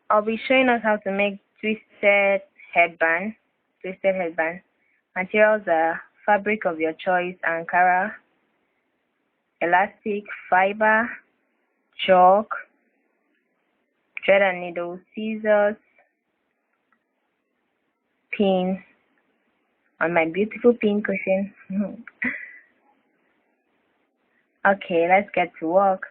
I'll be showing us how to make twisted headband. Twisted headband. Materials are fabric of your choice, Ankara, elastic, fiber, chalk, thread and needle, scissors, pin, on my beautiful pin cushion. Okay, let's get to work.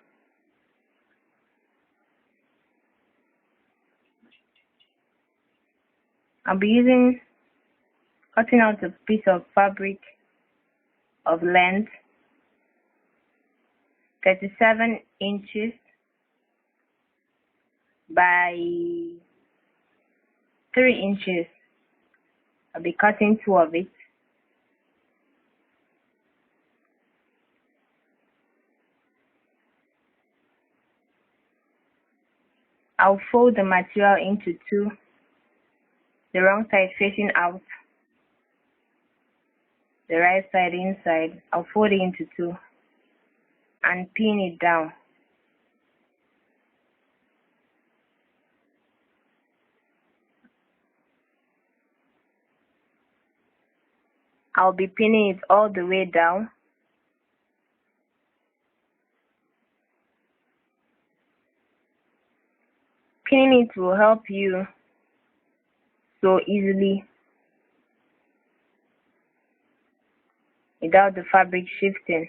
I'll be cutting out a piece of fabric of length 37 inches by 3 inches. I'll be cutting 2 of it. I'll fold the material into 2, the wrong side facing out, the right side inside. I'll fold it into 2 and pin it down. I'll be pinning it all the way down. Pinning it will help you sew easily without the fabric shifting.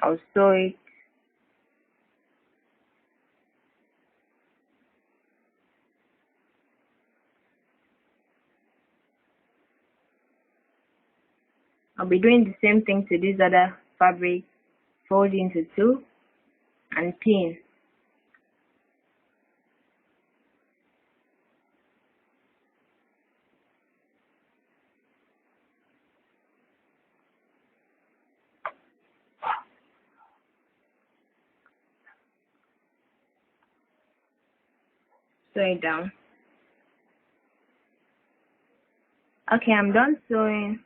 I'll sew it. I'll be doing the same thing to this other fabric. Fold into 2 and pin. Sew it down. Okay, I'm done sewing.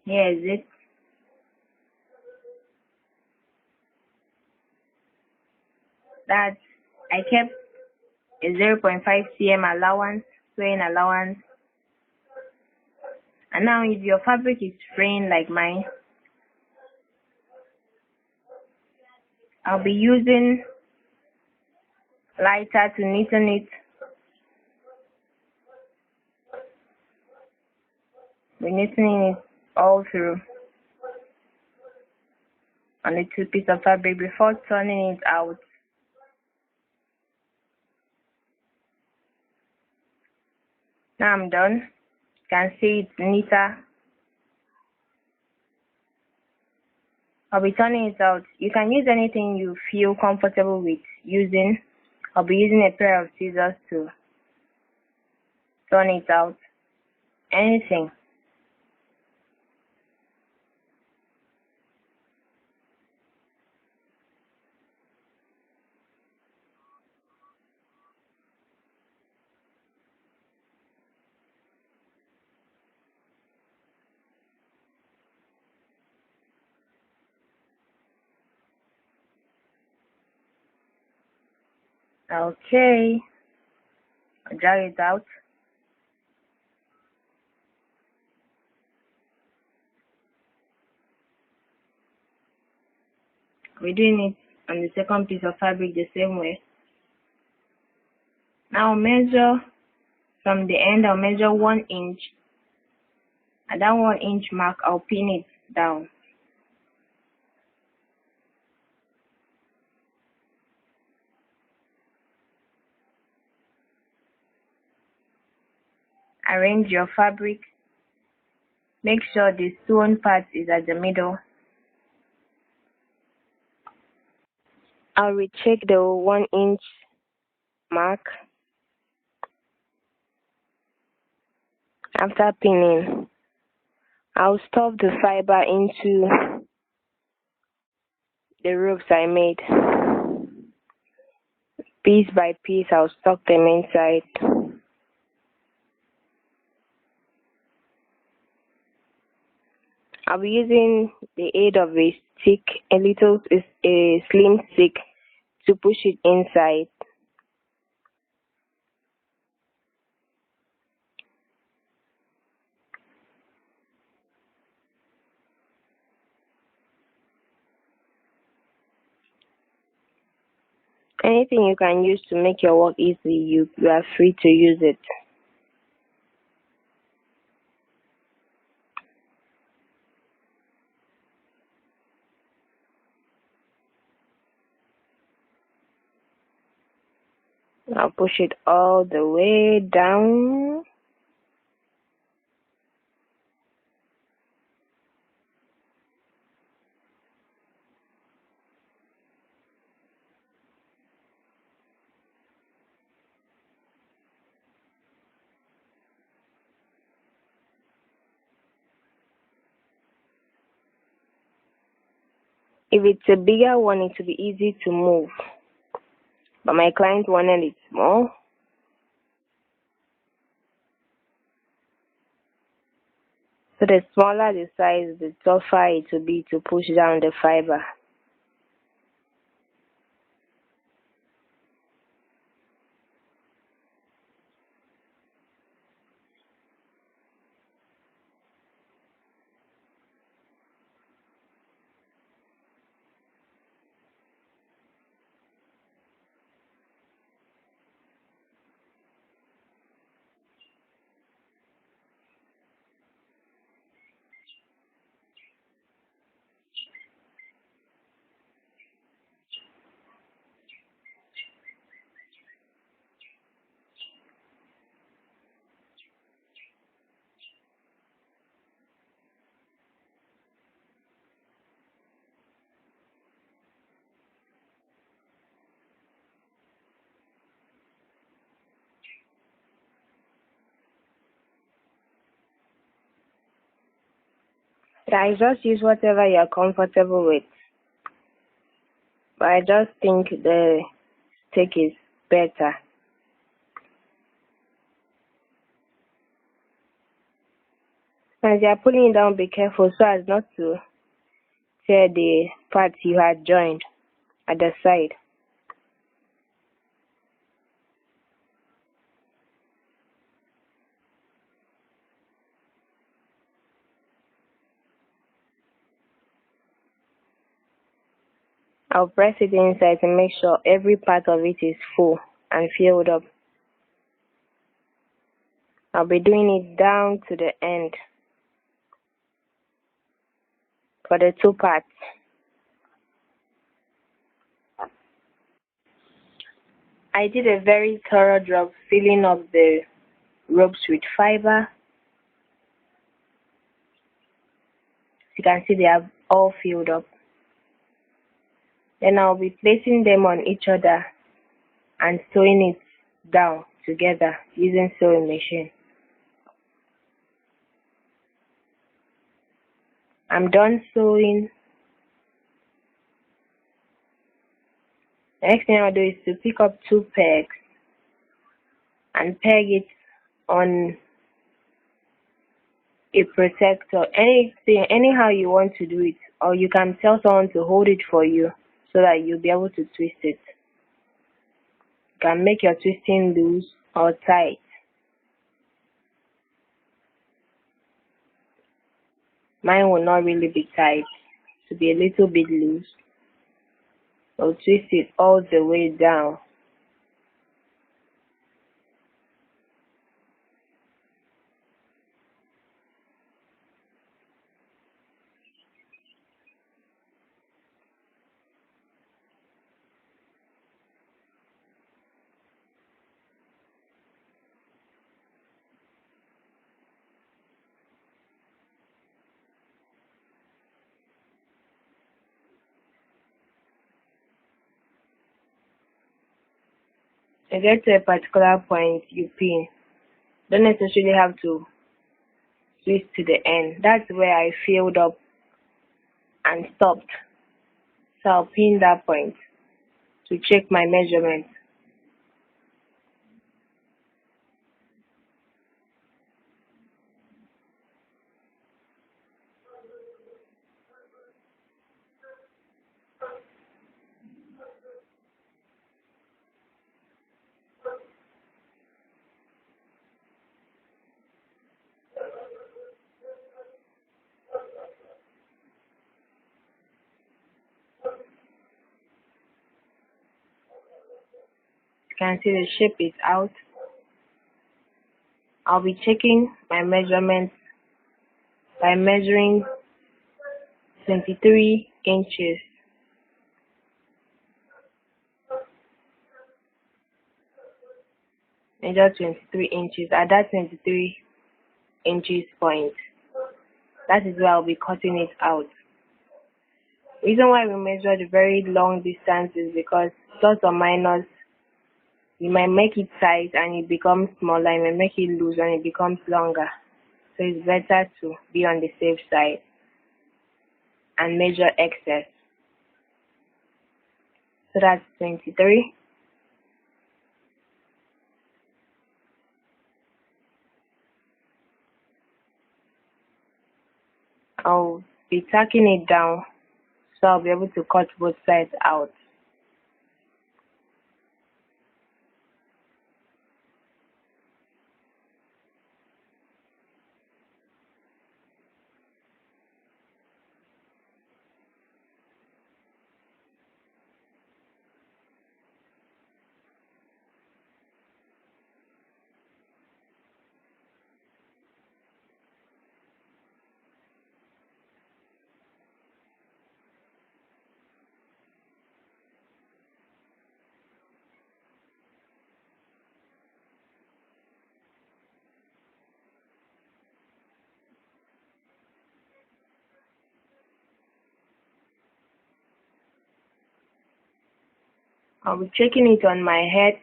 Here is it. That I kept a 0.5 cm allowance, sewing allowance. And now if your fabric is fraying like mine, I'll be using lighter to neaten it. We're neatening it all through on the 2 pieces of fabric before turning it out. Now I'm done. You can see it's neater. I'll be turning it out. You can use anything you feel comfortable with using. I'll be using a pair of scissors to turn it out. Anything. Okay. I'll drag it out. We're doing it on the second piece of fabric the same way. Now measure from the end. I'll measure 1 inch. At that 1 inch mark, I'll pin it down. Arrange your fabric. Make sure the sewn part is at the middle. I'll recheck the 1 inch mark. After pinning, I'll stuff the fiber into the ropes I made. Piece by piece, I'll stuff them inside. I'll be using the aid of a stick, a slim stick, to push it inside. Anything you can use to make your work easy, you are free to use it. I'll push it all the way down. If it's a bigger one, it will be easy to move. But my client wanted it small. So the smaller the size, the tougher it will be to push down the fiber. I just use whatever you're comfortable with. But I just think the stick is better. As you're pulling it down, be careful so as not to tear the parts you had joined at the side. I'll press it inside to make sure every part of it is full and filled up. I'll be doing it down to the end for the two parts. I did a very thorough job filling up the ropes with fiber. You can see they are all filled up. Then I'll be placing them on each other and sewing it down together using sewing machine. I'm done sewing. The next thing I'll do is to pick up two pegs and peg it on a protector. Anyhow you want to do it, or you can tell someone to hold it for you so that you'll be able to twist it. You can make your twisting loose or tight. Mine will not really be tight, to be a little bit loose. I'll twist it all the way down. You get to a particular point, you pin. Don't necessarily have to twist to the end. That's where I filled up and stopped. So I'll pin that point to check my measurement. can see the shape is out. I'll be checking my measurements by measuring 23 inches. Measure 23 inches. At that 23 inches point, that is where I'll be cutting it out. Reason why we measure the very long distance is because plus or minus, you might make it tight and it becomes smaller, you might make it loose and it becomes longer. So it's better to be on the safe side and measure excess. So that's 23. I'll be tacking it down so I'll be able to cut both sides out. I'll be checking it on my head,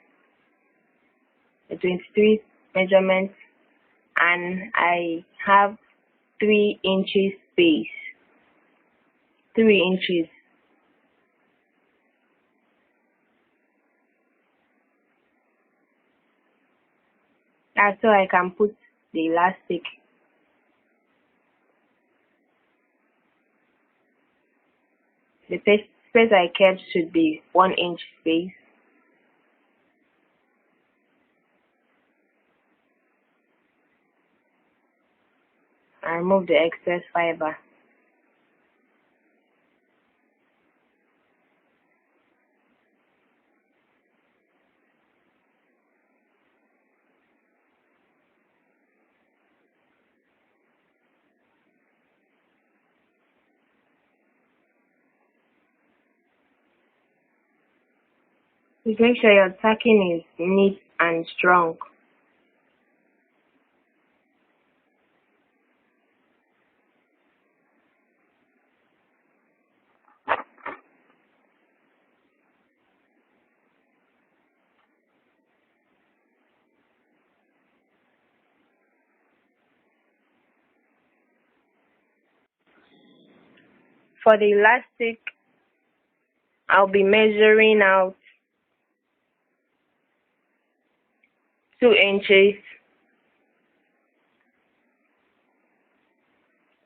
the 23 measurements, and I have 3 inches space. 3 inches. That's so I can put the elastic. The space I kept should be 1 inch space. I remove the excess fiber. Please make sure your tacking is neat and strong. For the elastic, I'll be measuring out 2 inches.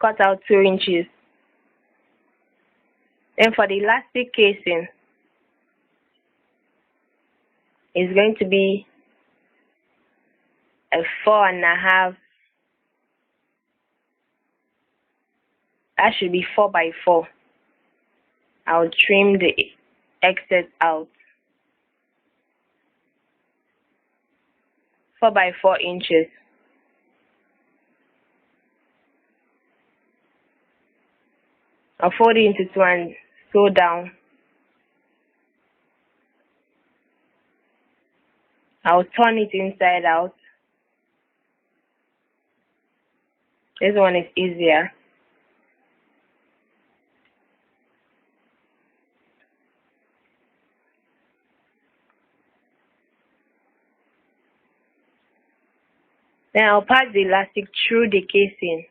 Cut out 2 inches. Then for the elastic casing, it's going to be a 4.5. That should be 4 by 4. I'll trim the excess out. 4 by 4 inches. I'll fold it into 2 and sew down. I'll turn it inside out. This one is easier. Then I'll pass the elastic through the casing.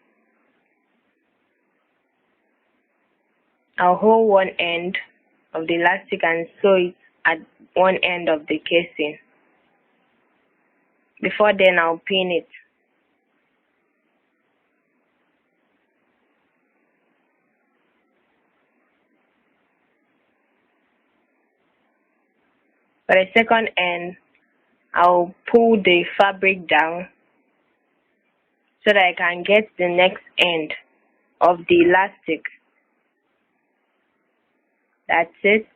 I'll hold one end of the elastic and sew it at one end of the casing. Before then, I'll pin it. For the second end, I'll pull the fabric down so that I can get the next end of the elastic. That's it.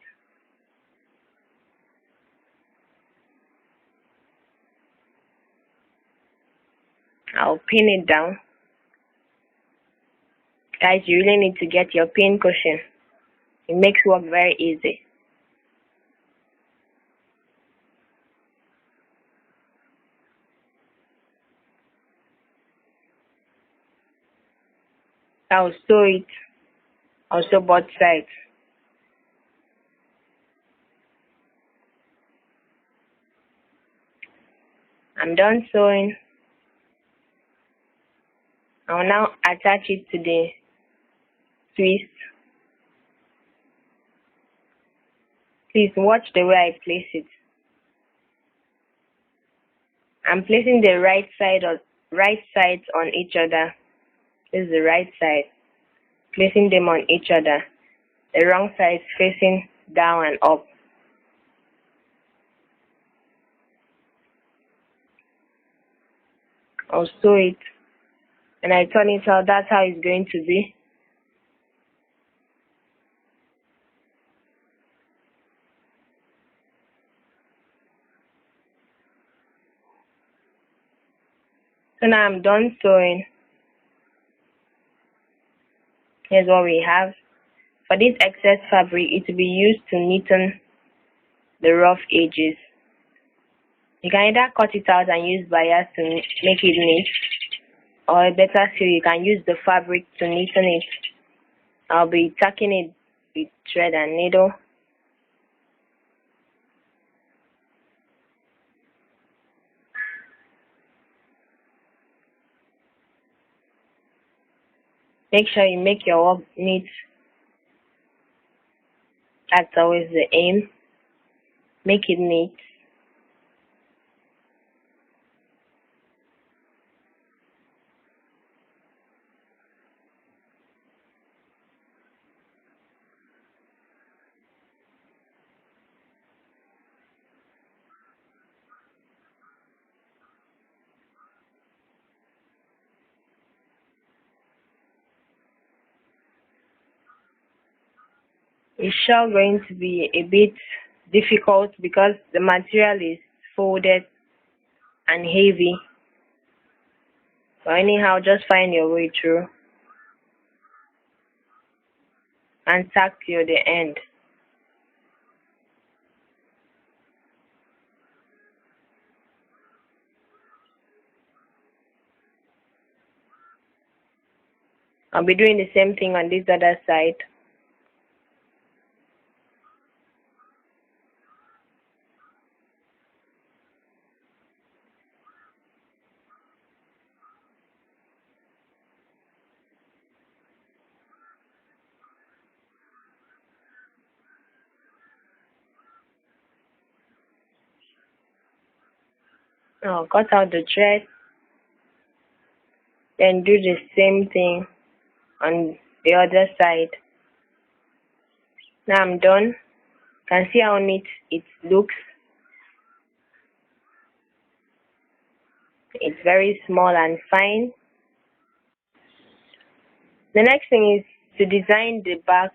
I'll pin it down. Guys, you really need to get your pin cushion. It makes work very easy. I'll sew it also both sides. I'm done sewing. I'll now attach it to the twist. Please watch the way I place it. I'm placing the right sides on each other. This is the right side. Placing them on each other. The wrong side facing down and up. I'll sew it. And I turn it out. That's how it's going to be. So now I'm done sewing. Here's what we have. For this excess fabric, it will be used to neaten the rough edges. You can either cut it out and use bias to make it neat, or better still, you can use the fabric to neaten it. I'll be tacking it with thread and needle. Make sure you make your work neat. That's always the aim. Make it neat. It's sure going to be a bit difficult because the material is folded and heavy. But anyhow, just find your way through and tack till the end. I'll be doing the same thing on this other side. Now cut out the thread, then do the same thing on the other side. Now I'm done. You can see how neat it looks. It's very small and fine. The next thing is to design the back.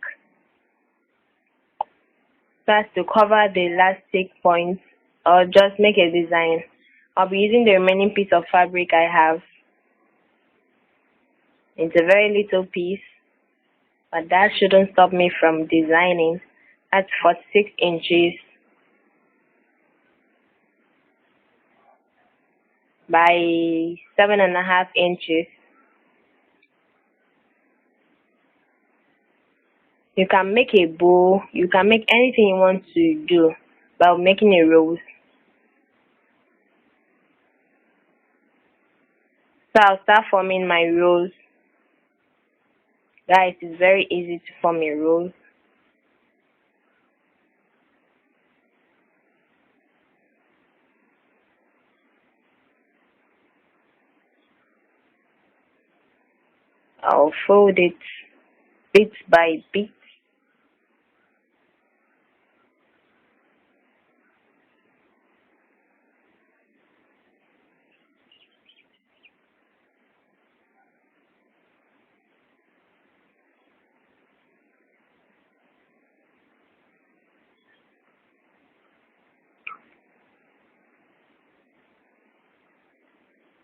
First, to cover the elastic points or just make a design. I'll be using the remaining piece of fabric I have. It's a very little piece, but that shouldn't stop me from designing. That's 46 inches by 7.5 inches. You can make a bow, you can make anything you want to do by making a rose. So I'll start forming my rose. Guys, it's very easy to form a rose. I'll fold it bit by bit.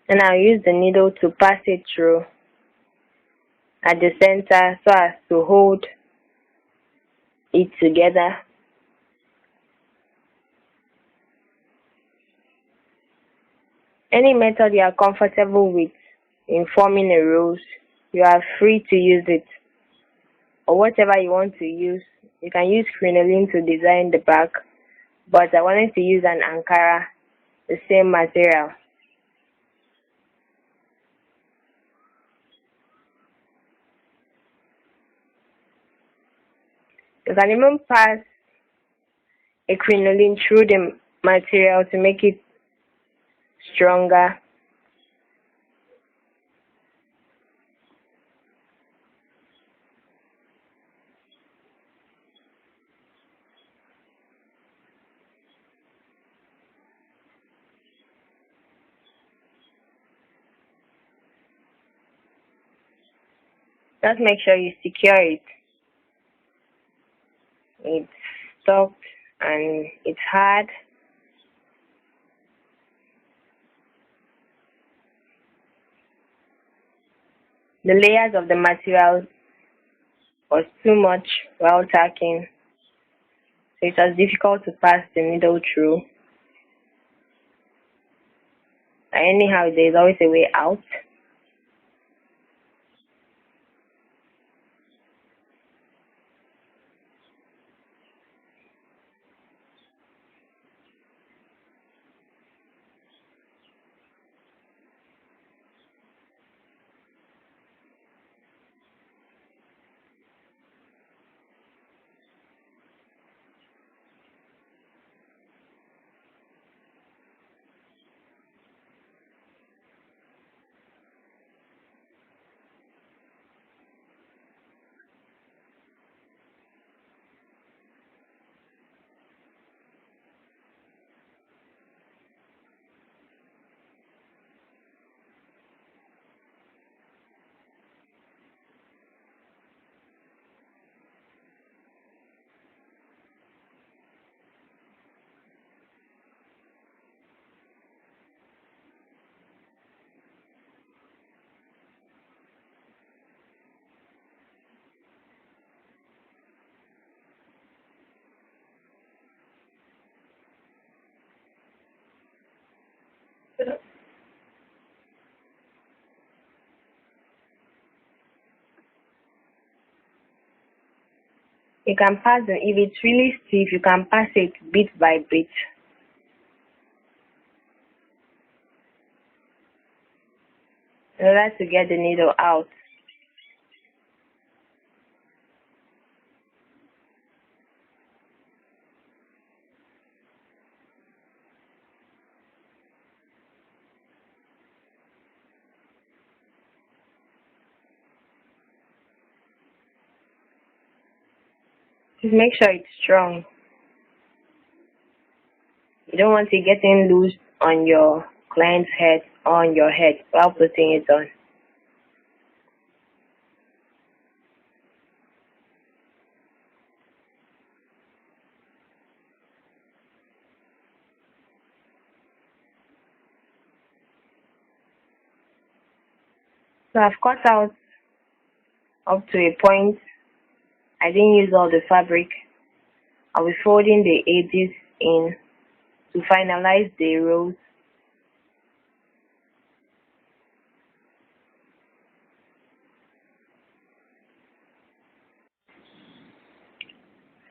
Then I'll use the needle to pass it through at the center so as to hold it together. Any method you are comfortable with in forming a rose, you are free to use it, or whatever you want to use. You can use crinoline to design the back, but I wanted to use an Ankara, the same material. You can even pass a crinoline through the material to make it stronger. Just make sure you secure it. It's stuck and it's hard. The layers of the material was too much while tacking, so it was difficult to pass the needle through. But anyhow, there's always a way out. You can pass it, if it's really stiff, you can pass it bit by bit. In order to get the needle out. Just make sure it's strong. You don't want it getting loose on your client's head or on your head while putting it on. So I've cut out up to a point. I didn't use all the fabric. I'll be folding the edges in to finalize the rows.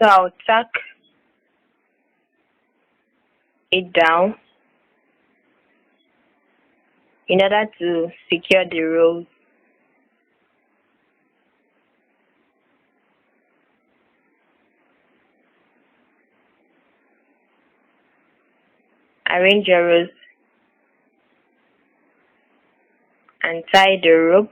So I'll tuck it down in order to secure the rows. Arrange your rows and tie the rope.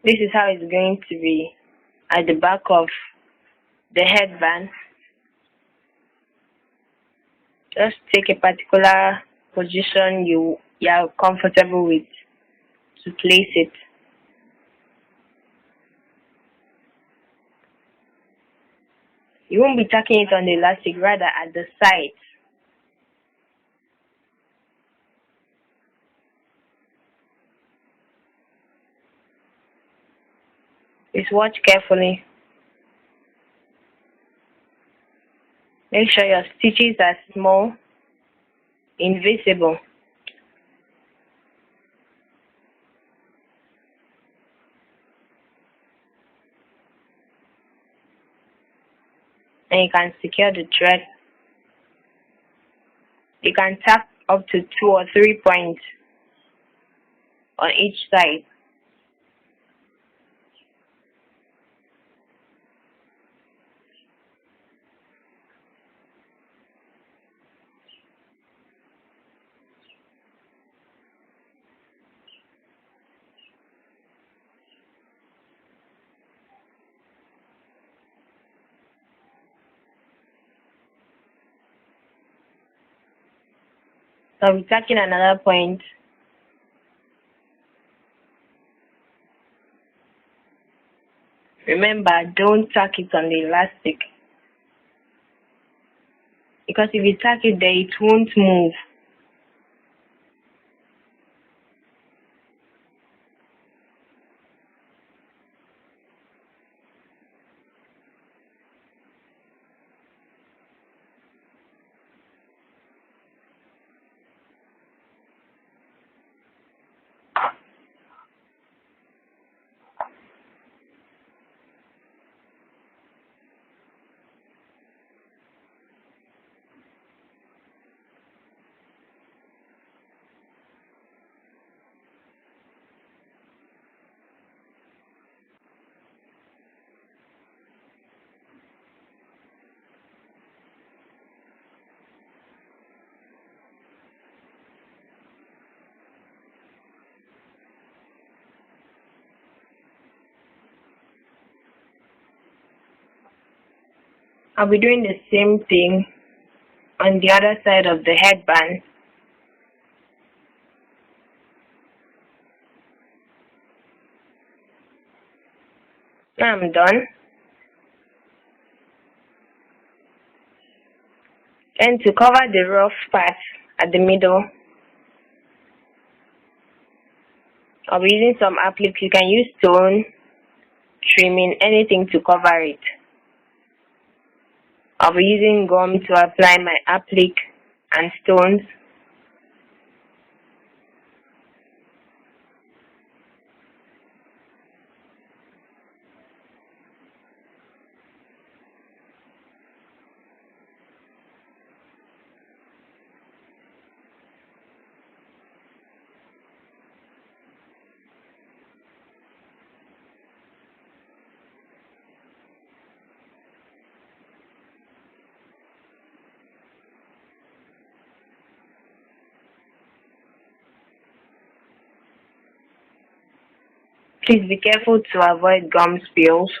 This is how it's going to be at the back of the headband. Just take a particular position you are comfortable with to place it. You won't be tacking it on the elastic, rather at the side. Just watch carefully. Make sure your stitches are small, invisible. And you can secure the thread. You can tack up to 2 or 3 points on each side. So I'll be tacking another point. Remember, don't tack it on the elastic, because if you tack it there, it won't move. I'll be doing the same thing on the other side of the headband. Now I'm done. Then to cover the rough part at the middle, I'll be using some appliques. You can use stone, trimming, anything to cover it. I'll be using gum to apply my applique and stones. Please be careful to avoid gum spills.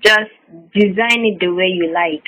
Just design it the way you like.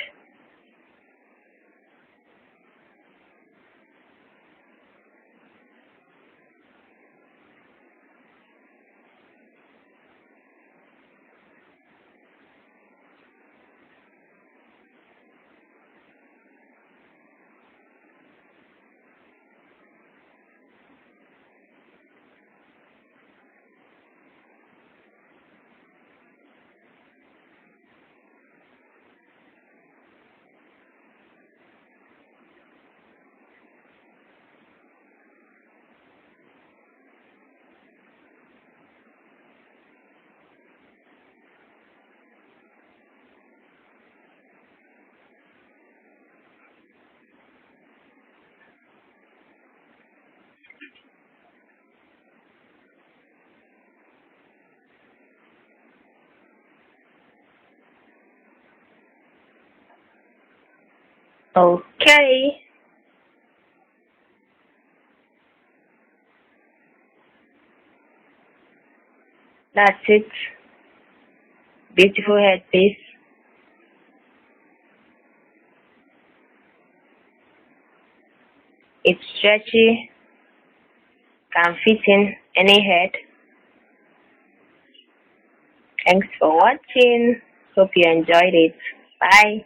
Okay. That's it. Beautiful headpiece. It's stretchy, can fit in any head. Thanks for watching. Hope you enjoyed it. Bye.